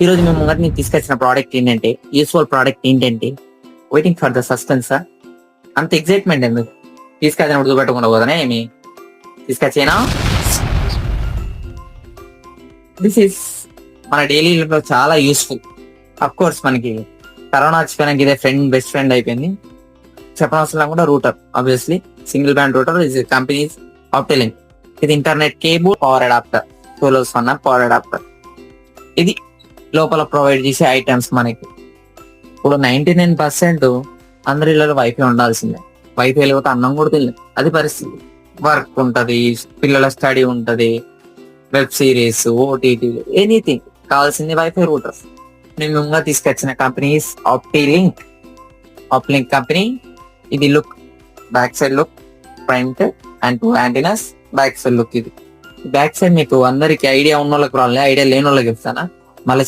ఈ రోజు మేము ముంగట నేను తీసుకొచ్చిన ప్రోడక్ట్ ఏంటంటే, యూస్ఫుల్ ప్రోడక్ట్ ఏంటంటే, వెయిటింగ్ ఫర్ ద సస్పెన్సా. అంత ఎగ్జైట్మెంట్ ఎందుకు? తీసుకొచ్చిన ఉడకబెట్టకుండా పోతానే ఏమి తీసుకొచ్చేనా. దిస్ ఈస్ మన డైలీ లో చాలా యూస్ఫుల్. అఫ్ కోర్స్ మనకి కరోనా వచ్చిపోయినాక ఇదే బెస్ట్ ఫ్రెండ్ అయిపోయింది. చెప్పనవసరం కూడా router, obviously single band router is companies ఆప్టెలింగ్. ఇది ఇంటర్నెట్ కేబుల్, పవర్ అడాప్టర్, సోలోస్ వన్ పవర్ అడాప్టర్. ఇది లోపల ప్రొవైడ్ చేసే ఐటమ్స్ మనకి. ఇప్పుడు 99% అందరి ఇళ్ళలో వైఫై ఉండాల్సిందే. వైఫై లేకపోతే అన్నం కూడా తెలియదు, అది పరిస్థితి. వర్క్ ఉంటది, పిల్లల స్టడీ ఉంటది, వెబ్ సిరీస్, ఓటీటీ, ఎనీథింగ్ కావాల్సింది వైఫై రూటర్స్. నేను ముందుగా తీసుకొచ్చిన కంపెనీస్ ఆప్టిలింక్. ఆప్టిలింక్ కంపెనీ. ఇది look, back side look, front and 2 antennas, back side look. ఇది బ్యాక్ సైడ్ మీకు అందరికి ఐడియా ఉన్న వాళ్ళకి రావాలి, ఐడియా లేని వాళ్ళకి చెప్తానా. మళ్ళీ